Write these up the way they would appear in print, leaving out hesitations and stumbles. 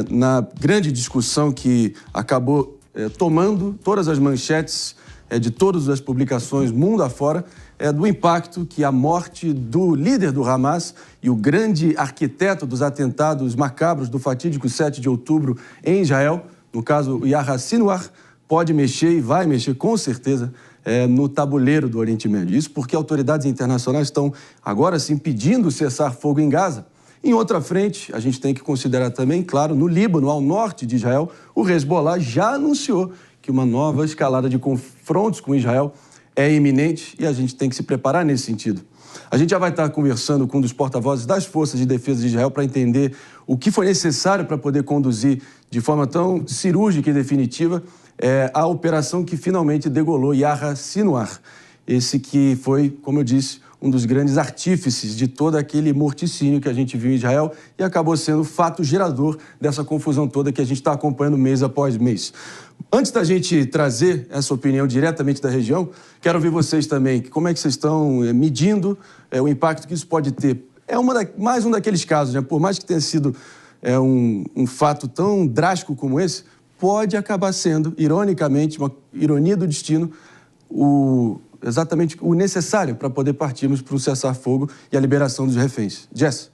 Na grande discussão que acabou tomando todas as manchetes de todas as publicações mundo afora, do impacto que a morte do líder do Hamas e o grande arquiteto dos atentados macabros do fatídico 7 de outubro em Israel, no caso o Yahya Sinwar, pode mexer e vai mexer com certeza no tabuleiro do Oriente Médio. Isso porque autoridades internacionais estão agora sim pedindo cessar-fogo em Gaza. Em outra frente, a gente tem que considerar também, claro, no Líbano, ao norte de Israel, o Hezbollah já anunciou que uma nova escalada de confrontos com Israel é iminente e a gente tem que se preparar nesse sentido. A gente já vai estar conversando com um dos porta-vozes das Forças de Defesa de Israel para entender o que foi necessário para poder conduzir de forma tão cirúrgica e definitiva a operação que finalmente degolou Yahya Sinwar. Esse que foi, como eu disse, um dos grandes artífices de todo aquele morticínio que a gente viu em Israel e acabou sendo o fato gerador dessa confusão toda que a gente está acompanhando mês após mês. Antes da gente trazer essa opinião diretamente da região, quero ouvir vocês também. Como é que vocês estão medindo o impacto que isso pode ter? Mais um daqueles casos, né? Por mais que tenha sido um fato tão drástico como esse, pode acabar sendo, ironicamente, uma ironia do destino, exatamente o necessário para poder partirmos para o cessar-fogo e a liberação dos reféns. Jess?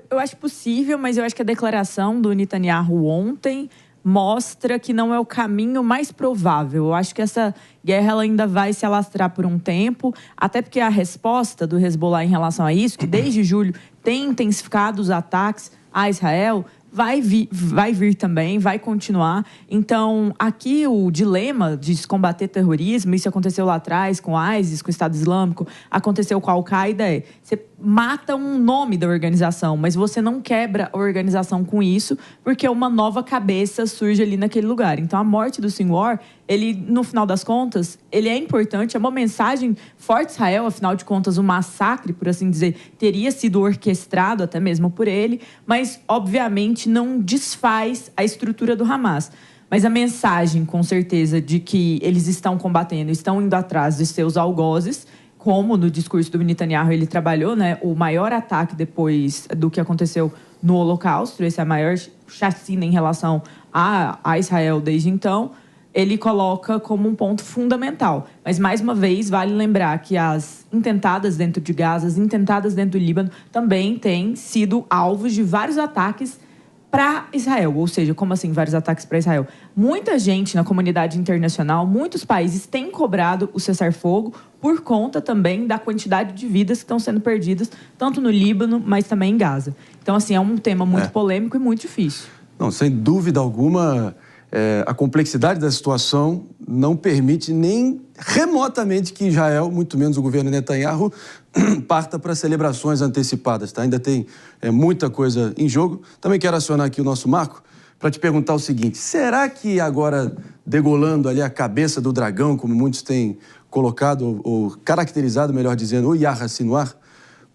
Eu acho possível, mas eu acho que a declaração do Netanyahu ontem mostra que não é o caminho mais provável. Eu acho que essa guerra ela ainda vai se alastrar por um tempo, até porque a resposta do Hezbollah em relação a isso, que desde julho tem intensificado os ataques a Israel, vai vir também, vai continuar. Então, aqui o dilema de se combater terrorismo, isso aconteceu lá atrás com o ISIS, com o Estado Islâmico, aconteceu com a Al-Qaeda, você mata um nome da organização, mas você não quebra a organização com isso, porque uma nova cabeça surge ali naquele lugar. Então, a morte do Sinwar, ele, no final das contas, ele é importante, é uma mensagem forte a Israel, afinal de contas, o massacre, por assim dizer, teria sido orquestrado até mesmo por ele, mas, obviamente, não desfaz a estrutura do Hamas. Mas a mensagem, com certeza, de que eles estão combatendo, estão indo atrás de seus algozes, como no discurso do Netanyahu ele trabalhou, né, o maior ataque depois do que aconteceu no Holocausto, esse é a maior chacina em relação a Israel desde então, ele coloca como um ponto fundamental. Mas, mais uma vez, vale lembrar que as intentadas dentro de Gaza, as intentadas dentro do Líbano, também têm sido alvos de vários ataques para Israel. Ou seja, como assim vários ataques para Israel? Muita gente na comunidade internacional, muitos países têm cobrado o cessar-fogo por conta também da quantidade de vidas que estão sendo perdidas, tanto no Líbano, mas também em Gaza. Então, assim, é um tema muito polêmico e muito difícil. Não, sem dúvida alguma, a complexidade da situação não permite nem remotamente que Israel, muito menos o governo Netanyahu, parta para celebrações antecipadas. Tá? Ainda tem muita coisa em jogo. Também quero acionar aqui o nosso Marco para te perguntar o seguinte: será que agora, degolando ali a cabeça do dragão, como muitos têm colocado, ou caracterizado, melhor dizendo, o Yahya Sinwar,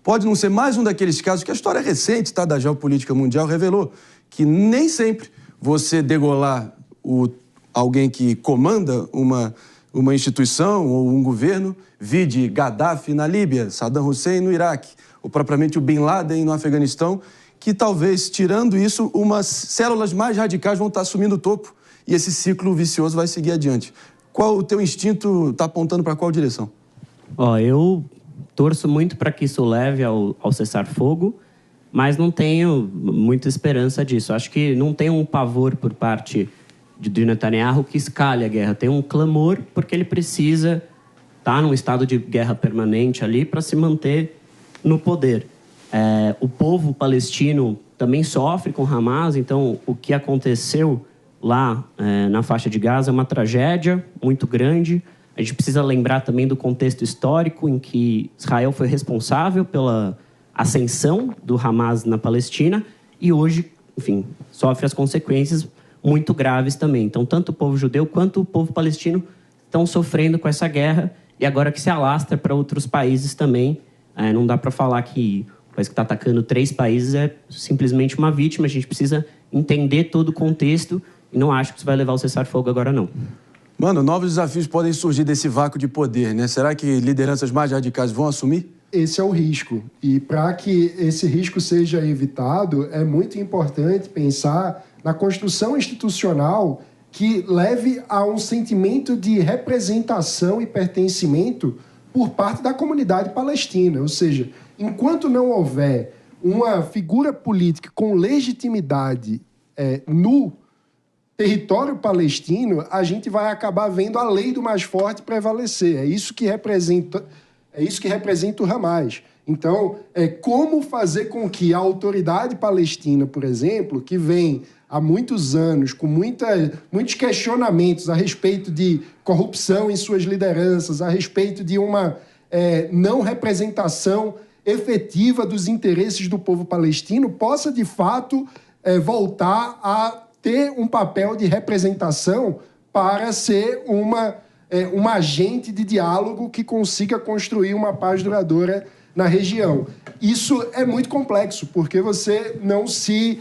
pode não ser mais um daqueles casos que a história recente da geopolítica mundial revelou que nem sempre você degolar alguém que comanda uma instituição ou um governo, vide Gaddafi na Líbia, Saddam Hussein no Iraque, ou propriamente o Bin Laden no Afeganistão, que talvez, tirando isso, umas células mais radicais vão estar assumindo o topo e esse ciclo vicioso vai seguir adiante. Qual o teu instinto está apontando para qual direção? Eu torço muito para que isso leve ao cessar-fogo, mas não tenho muita esperança disso. Acho que não tem um pavor por parte de Netanyahu que escale a guerra. Tem um clamor porque ele precisa estar num estado de guerra permanente ali para se manter no poder. O povo palestino também sofre com Hamas, então o que aconteceu lá na faixa de Gaza é uma tragédia muito grande. A gente precisa lembrar também do contexto histórico em que Israel foi responsável pela ascensão do Hamas na Palestina e hoje, enfim, sofre as consequências muito graves também. Então, tanto o povo judeu quanto o povo palestino estão sofrendo com essa guerra e agora que se alastra para outros países também. Não dá para falar que o país que está atacando 3 países é simplesmente uma vítima. A gente precisa entender todo o contexto e não acho que isso vai levar ao cessar-fogo agora, não. Mano, novos desafios podem surgir desse vácuo de poder, né? Será que lideranças mais radicais vão assumir? Esse é o risco. E para que esse risco seja evitado, é muito importante pensar na construção institucional que leve a um sentimento de representação e pertencimento por parte da comunidade palestina. Ou seja, enquanto não houver uma figura política com legitimidade no território palestino, a gente vai acabar vendo a lei do mais forte prevalecer. É isso que representa o Hamas. Então, como fazer com que a autoridade palestina, por exemplo, que vem há muitos anos com muitos questionamentos a respeito de corrupção em suas lideranças, a respeito de uma não representação efetiva dos interesses do povo palestino, possa, de fato, voltar a ter um papel de representação para ser uma agente de diálogo que consiga construir uma paz duradoura na região. Isso é muito complexo, porque você não se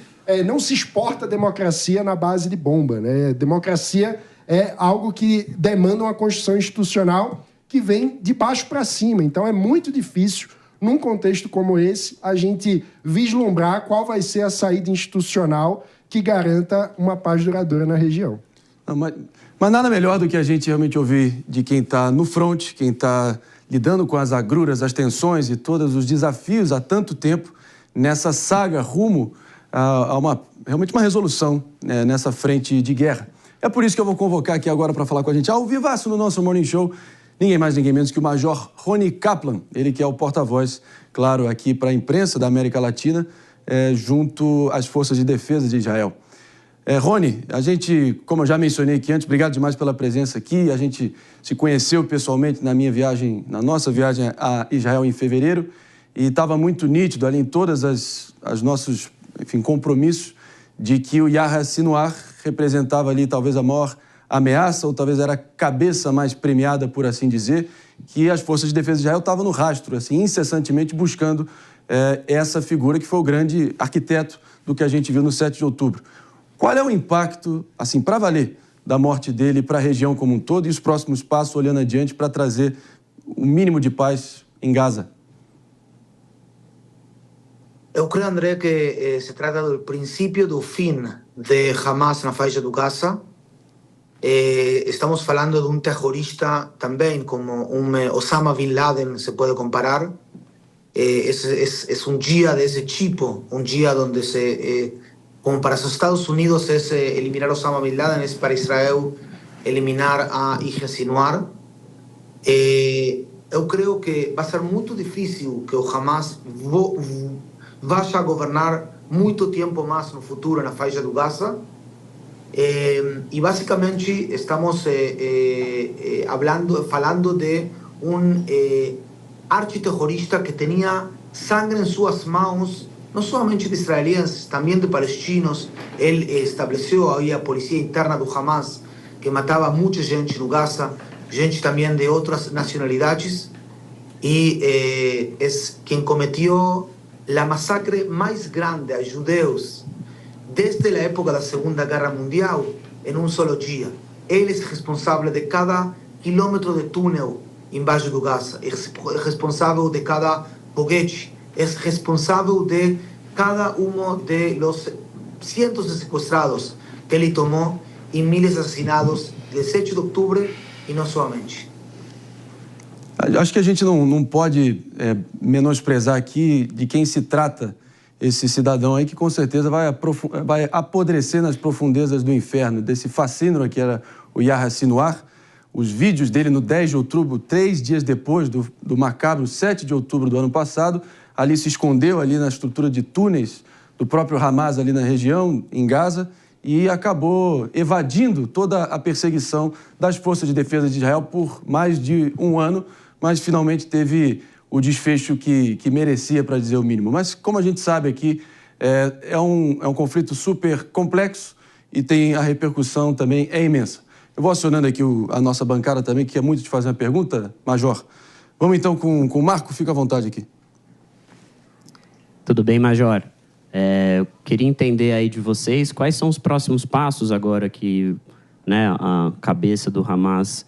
exporta a democracia na base de bomba, né? Democracia é algo que demanda uma construção institucional que vem de baixo para cima. Então é muito difícil, num contexto como esse, a gente vislumbrar qual vai ser a saída institucional que garanta uma paz duradoura na região. Não, mas nada melhor do que a gente realmente ouvir de quem está no front, quem está lidando com as agruras, as tensões e todos os desafios há tanto tempo nessa saga rumo a realmente uma resolução nessa frente de guerra. É por isso que eu vou convocar aqui agora para falar com a gente ao vivaço no nosso Morning Show, ninguém mais, ninguém menos que o Major Rony Kaplan, ele que é o porta-voz, claro, aqui para a imprensa da América Latina, junto às Forças de Defesa de Israel. Rony, a gente, como eu já mencionei aqui antes, obrigado demais pela presença aqui. A gente se conheceu pessoalmente na nossa viagem a Israel em fevereiro, e estava muito nítido ali em todas as nossos, compromissos de que o Yahya Sinwar representava ali talvez a maior ameaça, ou talvez era a cabeça mais premiada, por assim dizer, que as Forças de Defesa de Israel estavam no rastro, assim, incessantemente buscando essa figura que foi o grande arquiteto do que a gente viu no 7 de outubro. Qual é o impacto, assim, para valer, da morte dele para a região como um todo e os próximos passos olhando adiante para trazer o mínimo de paz em Gaza? Eu creio, André, que se trata do princípio do fim de Hamas na faixa do Gaza. Estamos falando de um terrorista também, como Osama Bin Laden se pode comparar. Es un día de ese tipo, un día donde como para los Estados Unidos es eliminar a Osama Bin Laden, es para Israel eliminar a Yahya Sinwar. Eu creo que va a ser muy difícil que o Hamas vaya a gobernar muito tiempo más no futuro na faixa do Gaza. Y básicamente estamos falando de un architerrorista que tenía sangre en sus manos, no solamente de israelíes, también de palestinos. Él estableció ahí a policía interna do Hamas, que mataba mucha gente en Gaza, gente también de otras nacionalidades, y es quien cometió la masacre más grande a judeos desde la época de la Segunda Guerra Mundial en un solo día. Él es responsable de cada kilómetro de túnel embaixo do Gaza, é responsável de cada foguete, é responsável de cada de los cientos de sequestrados que ele tomou e miles de assassinados de 7 de outubro e não somente. Acho que a gente não pode menosprezar aqui de quem se trata esse cidadão aí que com certeza vai apodrecer nas profundezas do inferno, desse fascínio que era o Yahya Sinwar. Os vídeos dele no 10 de outubro, 3 dias depois do macabro 7 de outubro do ano passado, ali se escondeu ali na estrutura de túneis do próprio Hamas ali na região, em Gaza, e acabou evadindo toda a perseguição das Forças de Defesa de Israel por mais de um ano, mas finalmente teve o desfecho que merecia, para dizer o mínimo. Mas, como a gente sabe aqui, é um conflito super complexo e tem a repercussão também imensa. Eu vou acionando aqui a nossa bancada também, que quer muito te fazer uma pergunta, Major. Vamos então com o Marco, fica à vontade aqui. Tudo bem, Major. Eu queria entender aí de vocês quais são os próximos passos agora que a cabeça do Hamas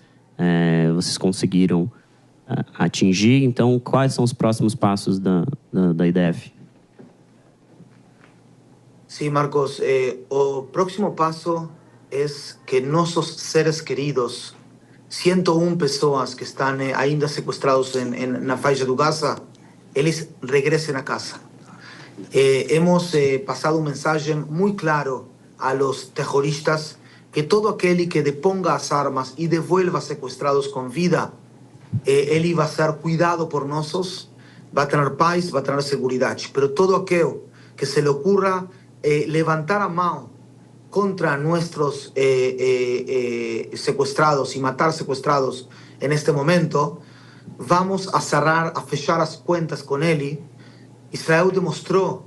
vocês conseguiram atingir. Então, quais são os próximos passos da IDF? Sí, Marcos, o próximo paso es que nuestros seres queridos, 101 personas que están ainda secuestrados en la faixa de Gaza, ellos regresen a casa. Hemos pasado un mensaje muy claro a los terroristas que todo aquel que deponga las armas y devuelva secuestrados con vida, él va a ser cuidado por nosotros, va a tener paz, va a tener seguridad. Pero todo aquel que se le ocurra levantar a mano contra nuestros secuestrados y matar secuestrados en este momento, vamos a cerrar, a fechar las cuentas con él. Israel demostró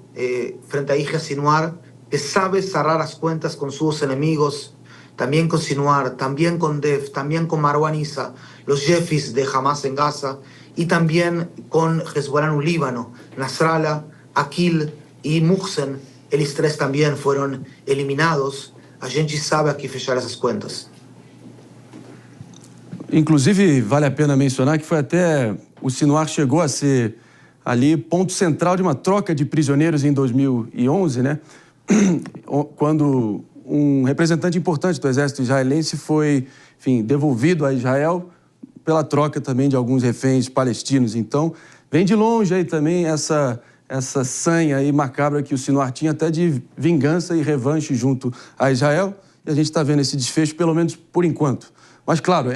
frente a Yahya Sinwar que sabe cerrar las cuentas con sus enemigos, también con Sinwar, también con Dev, también con Marwan Issa, los jefes de Hamas en Gaza, y también con Hezbollah en Líbano, Nasrallah, Akil y Muhsen. Ellos tres también fueron eliminados. A gente sabe aqui fechar essas cuentas. Inclusive, vale a pena mencionar que foi até... O Sinwar chegou a ser ali ponto central de uma troca de prisioneiros em 2011, né? Quando um representante importante do exército israelense foi, enfim, devolvido a Israel pela troca também de alguns reféns palestinos. Então, vem de longe aí também essa sanha aí macabra que o Sinwar tinha até de vingança e revanche junto a Israel. E a gente está vendo esse desfecho, pelo menos por enquanto. Mas, claro,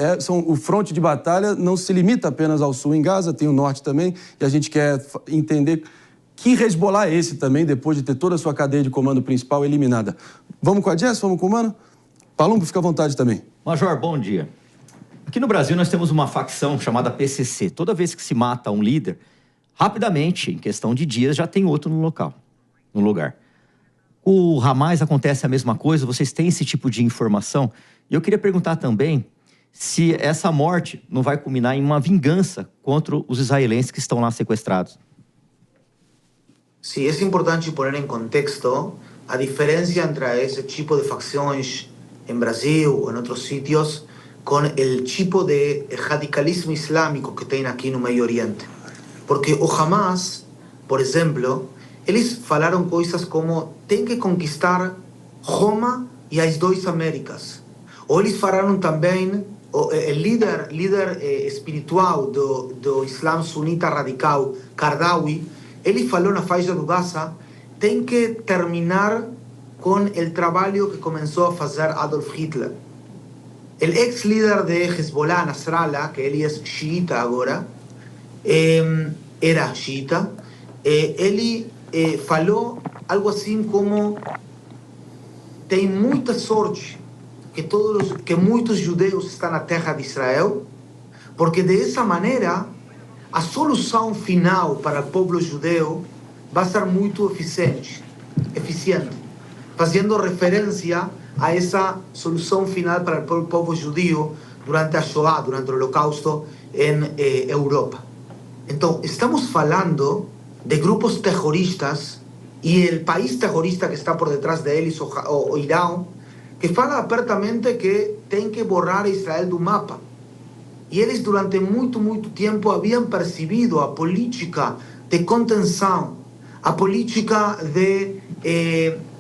o fronte de batalha não se limita apenas ao sul em Gaza, tem o norte também, e a gente quer entender que Hezbollah é esse também, depois de ter toda a sua cadeia de comando principal eliminada. Vamos com a Jess? Vamos com o Mano? Palumbo, fica à vontade também. Major, bom dia. Aqui no Brasil nós temos uma facção chamada PCC. Toda vez que se mata um líder, rapidamente, em questão de dias, já tem outro no lugar. O Hamas acontece a mesma coisa? Vocês têm esse tipo de informação? E eu queria perguntar também se essa morte não vai culminar em uma vingança contra os israelenses que estão lá sequestrados. Sí, es importante poner en contexto a diferencia entre ese tipo de facciones en Brasil o en otros sitios con el tipo de radicalismo islámico que tienen aquí en el Medio Oriente. Porque o Hamas, por ejemplo, ellos falaron cosas como ten que conquistar Roma y las dos Américas. O ellos falaron también, el líder espiritual do Islam sunita radical, Qaradawi, ele falou na faixa do Gaza, tem que terminar com o trabalho que começou a fazer Adolf Hitler. O ex-líder de Hezbollah, Nasrallah, que ele é xiita agora, era xiita, ele falou algo assim como tem muita sorte que muitos judeus estão na terra de Israel, porque dessa maneira a solução final para o povo judeu vai ser muito eficiente, fazendo referência a essa solução final para o povo judeu durante a Shoah, durante o Holocausto em Europa. Então, estamos falando de grupos terroristas e o país terrorista que está por detrás deles, o Irão, que fala abertamente que tem que borrar Israel do mapa. E eles, durante muito tempo, haviam percebido a política de contenção, a política de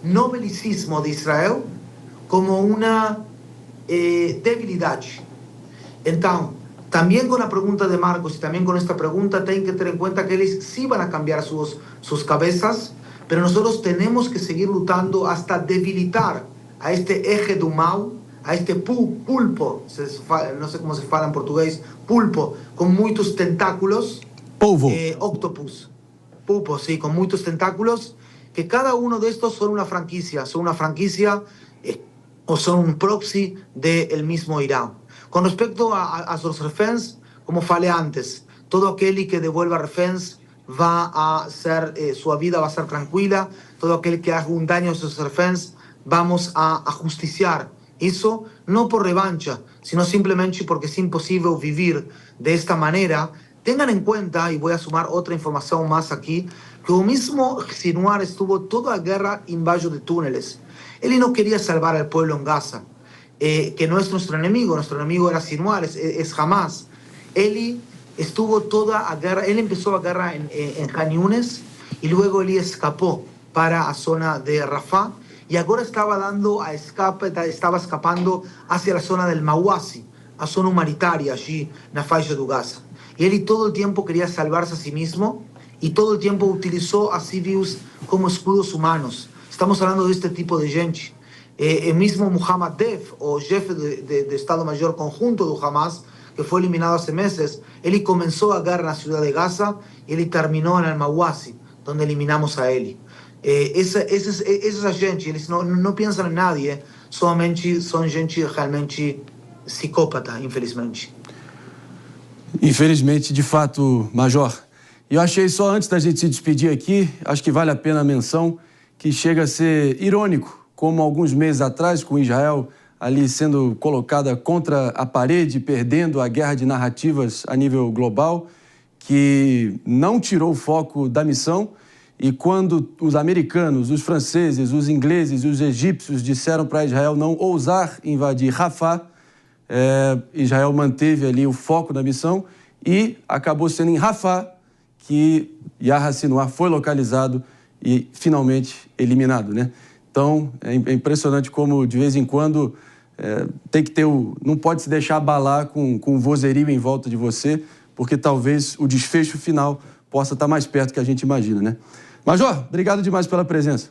no belicismo de Israel como uma debilidade. Então, também com a pergunta de Marcos e também com esta pergunta, tem que ter em conta que eles sim vão cambiar suas cabeças, mas nós temos que seguir lutando hasta debilitar a este eje do mal, a este pulpo, não sei como se fala em português, pulpo, com muitos tentáculos. Polvo. Octopus. Pulpo, sí, con muchos tentáculos, que cada uno de estos son una franquicia o son un proxy del mismo Irán. Con respecto a los reféns, como falei antes, todo aquel que devuelva reféns va a ser, su vida va a ser tranquila, todo aquel que haga un daño a esos reféns, vamos a justiciar. Eso no por revancha, sino simplemente porque es imposible vivir de esta manera. Tengan en cuenta, y voy a sumar otra información más aquí, que el mismo Sinwar estuvo toda la guerra embaixo de túneles. Él no quería salvar al pueblo en Gaza, que no es nuestro enemigo era Sinwar, es Hamas. Él estuvo toda la guerra, él empezó la guerra en Khan Yunis y luego él escapó. para a zona de Rafah e agora estava escapando hacia a zona del Mawasi, a zona humanitária allí na faixa do Gaza. E ele todo o tempo queria salvar-se a si mesmo e todo o tempo utilizou a civis como escudos humanos. Estamos falando deste tipo de gente. O mesmo Muhammad Deif, o chefe do Estado-Maior Conjunto do Hamas, que foi eliminado há meses, ele começou a guerra na cidade de Gaza e ele terminou no Mawasi, onde eliminamos a ele. Essa gente, eles não pensam em nadie, somente são gente realmente psicópata, infelizmente. Infelizmente, de fato, Major. E eu achei só antes da gente se despedir aqui, acho que vale a pena a menção, que chega a ser irônico, como alguns meses atrás, com Israel ali sendo colocada contra a parede, perdendo a guerra de narrativas a nível global, que não tirou o foco da missão. E quando os americanos, os franceses, os ingleses e os egípcios disseram para Israel não ousar invadir Rafah, Israel manteve ali o foco da missão e acabou sendo em Rafah que Yahya Sinwar foi localizado e finalmente eliminado, né? Então, é impressionante como, de vez em quando, tem que ter não pode se deixar abalar com o vozerio em volta de você, porque talvez o desfecho final possa estar mais perto que a gente imagina, né? Major, obrigado demais pela presença.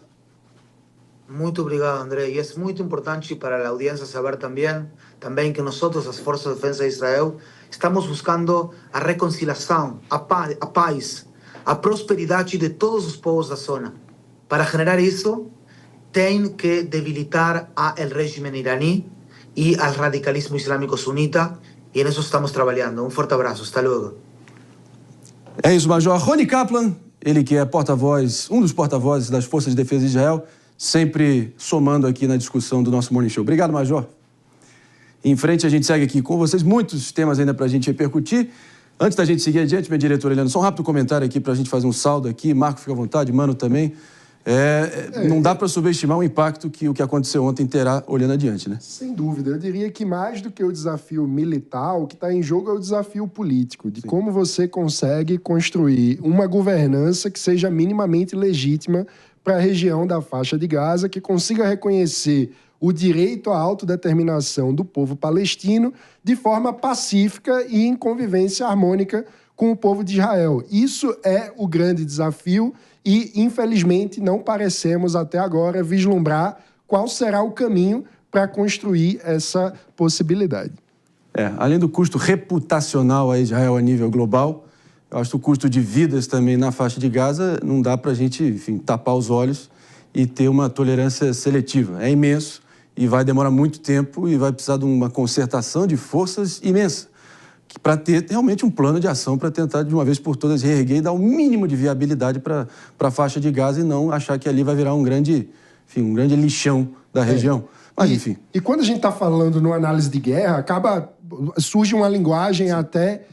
Muito obrigado, André. E é muito importante para a audiência saber também que nós, as Forças de Defesa de Israel, estamos buscando a reconciliação, a paz, a prosperidade de todos os povos da zona. Para generar isso, tem que debilitar o regime iraní e o radicalismo islâmico sunita, e nisso estamos trabalhando. Um forte abraço, hasta logo. É isso, Major Rony Kaplan, ele que é porta-voz, um dos porta-vozes das Forças de Defesa de Israel, sempre somando aqui na discussão do nosso Morning Show. Obrigado, Major. Em frente, a gente segue aqui com vocês, muitos temas ainda para a gente repercutir. Antes da gente seguir adiante, minha diretora Helena, só um rápido comentário aqui para a gente fazer um saldo aqui. Marco, fica à vontade, Mano também. Não dá para subestimar o impacto que o que aconteceu ontem terá olhando adiante, né? Sem dúvida. Eu diria que mais do que o desafio militar, o que está em jogo é o desafio político, de como você consegue construir uma governança que seja minimamente legítima para a região da faixa de Gaza, que consiga reconhecer o direito à autodeterminação do povo palestino de forma pacífica e em convivência harmônica com o povo de Israel. Isso é o grande desafio e, infelizmente, não parecemos até agora vislumbrar qual será o caminho para construir essa possibilidade. Além do custo reputacional a Israel a nível global, eu acho que o custo de vidas também na faixa de Gaza não dá para a gente, enfim, tapar os olhos e ter uma tolerância seletiva. É imenso e vai demorar muito tempo e vai precisar de uma concertação de forças imensa para ter realmente um plano de ação para tentar, de uma vez por todas, reerguer e dar o mínimo de viabilidade para a faixa de Gaza e não achar que ali vai virar um grande lixão da região. Mas, enfim. E quando a gente está falando numa análise de guerra, surge uma linguagem até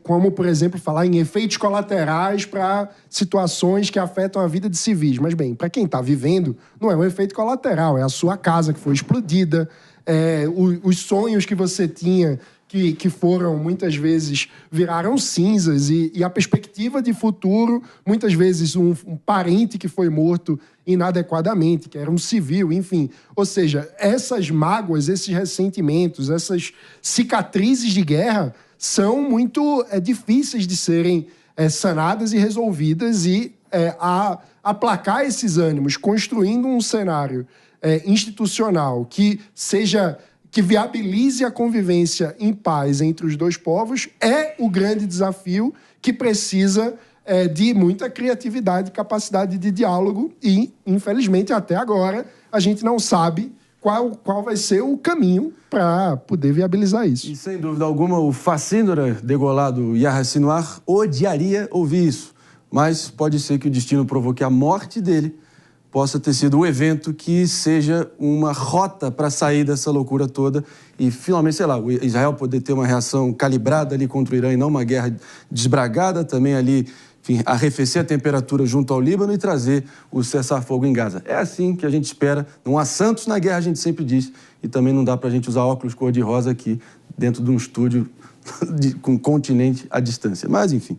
como, por exemplo, falar em efeitos colaterais para situações que afetam a vida de civis. Mas, bem, para quem está vivendo, não é um efeito colateral, é a sua casa que foi explodida, os sonhos que você tinha que foram, muitas vezes, viraram cinzas e a perspectiva de futuro, muitas vezes um parente que foi morto inadequadamente, que era um civil, enfim. Ou seja, essas mágoas, esses ressentimentos, essas cicatrizes de guerra são muito difíceis de serem sanadas e resolvidas e aplacar esses ânimos, construindo um cenário institucional que viabilize a convivência em paz entre os dois povos, é o grande desafio que precisa de muita criatividade e capacidade de diálogo e, infelizmente, até agora, a gente não sabe qual vai ser o caminho para poder viabilizar isso. E, sem dúvida alguma, o facínora degolado Yahya Sinwar odiaria ouvir isso, mas pode ser que o destino provoque a morte dele, possa ter sido o evento que seja uma rota para sair dessa loucura toda e, finalmente, sei lá, o Israel poder ter uma reação calibrada ali contra o Irã e não uma guerra desbragada, também ali, enfim, arrefecer a temperatura junto ao Líbano e trazer o cessar-fogo em Gaza. É assim que a gente espera. Não há santos na guerra, a gente sempre diz, e também não dá para a gente usar óculos cor-de-rosa aqui dentro de um estúdio com um continente à distância. Mas, enfim...